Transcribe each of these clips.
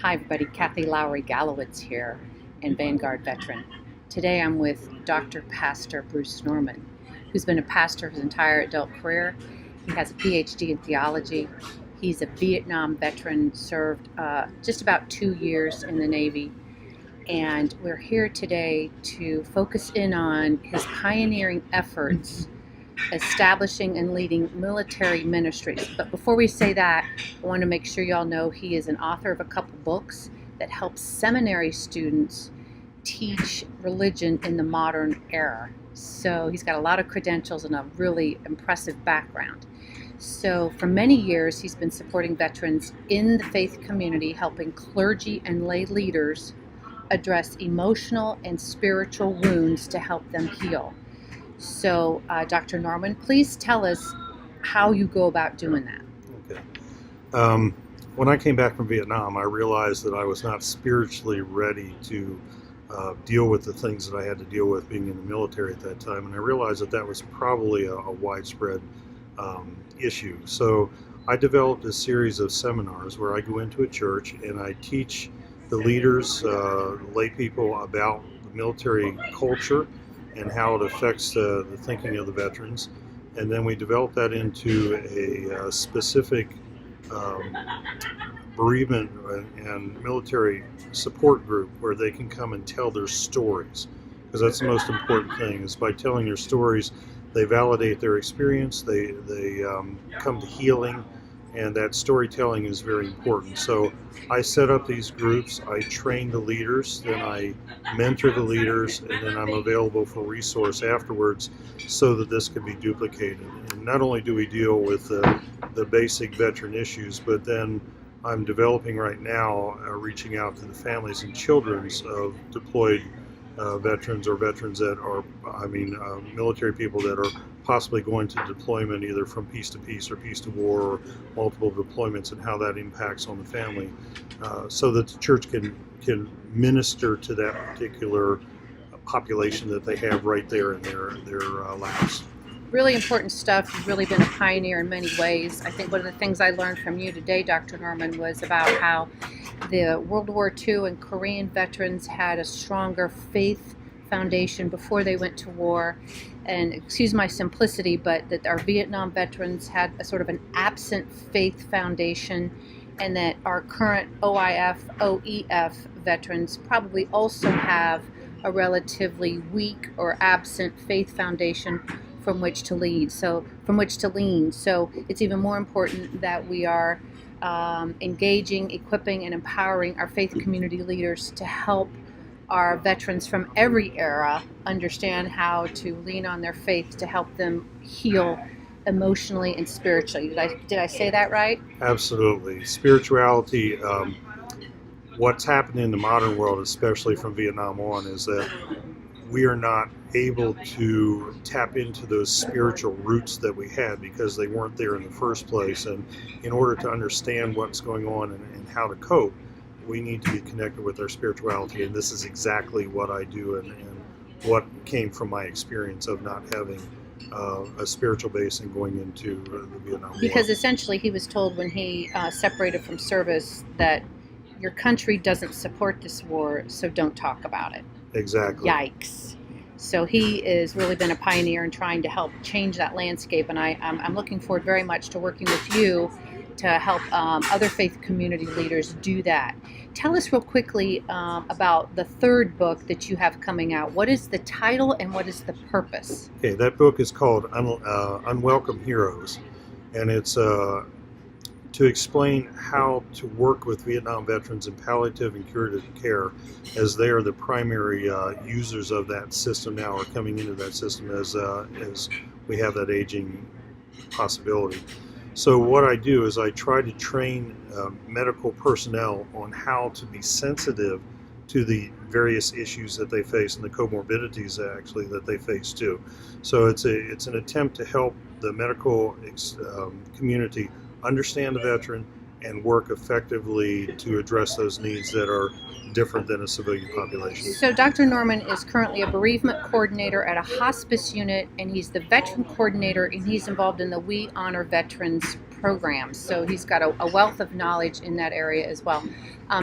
Hi, everybody. Kathy Lowry Gallowitz here, and Vanguard veteran. Today I'm with Dr. Pastor Bruce Norman, who's been a pastor his entire adult career. He has a PhD in theology. He's a Vietnam veteran, served just about 2 years in the Navy. And we're here today to focus in on his pioneering efforts establishing and leading military ministries. But before we say that, I want to make sure y'all know he is an author of a couple books that help seminary students teach religion in the modern era. So he's got a lot of credentials and a really impressive background. So for many years, he's been supporting veterans in the faith community, helping clergy and lay leaders address emotional and spiritual wounds to help them heal. So, Dr. Norman, please tell us how you go about doing that. Okay. When I came back from Vietnam, I realized that I was not spiritually ready to deal with the things that I had to deal with being in the military at that time, and I realized that that was probably a widespread issue. So I developed a series of seminars where I go into a church and I teach the leaders, lay people about the military culture and how it affects the thinking of the veterans. And then we develop that into a specific bereavement and military support group where they can come and tell their stories. Because that's the most important thing, is by telling their stories, they validate their experience, they come to healing, and that storytelling is very important. So I set up these groups, I train the leaders, then I mentor the leaders, and then I'm available for resource afterwards so that this can be duplicated. And not only do we deal with the basic veteran issues, but then I'm developing right now, reaching out to the families and children of deployed veterans or veterans that are, military people that are possibly going to deployment either from peace to peace or peace to war or multiple deployments, and how that impacts on the family, so that the church can minister to that particular population that they have right there in their lives. Really important stuff. You've really been a pioneer in many ways. I think one of the things I learned from you today, Dr. Norman, was about how the World War II and Korean veterans had a stronger faith foundation before they went to war. And excuse my simplicity, but that our Vietnam veterans had a sort of an absent faith foundation, and that our current OIF, OEF veterans probably also have a relatively weak or absent faith foundation from which to lean. So it's even more important that we are engaging, equipping, and empowering our faith community leaders to help our veterans from every era understand how to lean on their faith to help them heal emotionally and spiritually. Did I say that right? Absolutely. Spirituality, what's happened in the modern world, especially from Vietnam on, is that we are not able to tap into those spiritual roots that we had because they weren't there in the first place. And in order to understand what's going on and how to cope, we need to be connected with our spirituality. And this is exactly what I do and what came from my experience of not having a spiritual base and going into the Vietnam War. Because essentially he was told when he separated from service that your country doesn't support this war, so don't talk about it. Exactly. Yikes. So he has really been a pioneer in trying to help change that landscape, and I'm looking forward very much to working with you to help other faith community leaders do that. Tell us real quickly about the third book that you have coming out. What is the title and what is the purpose? Okay, that book is called Unwelcome Heroes, and it's to explain how to work with Vietnam veterans in palliative and curative care, as they are the primary users of that system now, or coming into that system as we have that aging possibility. So what I do is I try to train medical personnel on how to be sensitive to the various issues that they face and the comorbidities actually that they face too. So it's an attempt to help the medical community understand the veteran and work effectively to address those needs that are different than a civilian population. So Dr. Norman is currently a bereavement coordinator at a hospice unit, and he's the veteran coordinator, and he's involved in the We Honor Veterans programs. So he's got a wealth of knowledge in that area as well.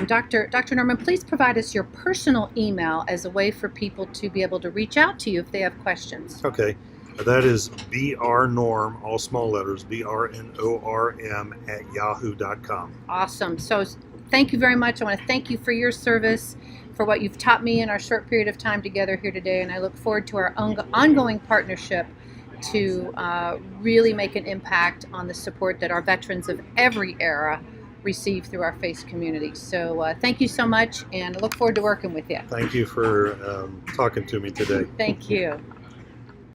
Dr. Norman, please provide us your personal email as a way for people to be able to reach out to you if they have questions. Okay. That is brnorm, all small letters, BRNORM @yahoo.com. Awesome. So thank you very much. I want to thank you for your service, for what you've taught me in our short period of time together here today, and I look forward to our ongoing partnership to really make an impact on the support that our veterans of every era receive through our FACE community. So thank you so much, and I look forward to working with you. Thank you for talking to me today. Thank you.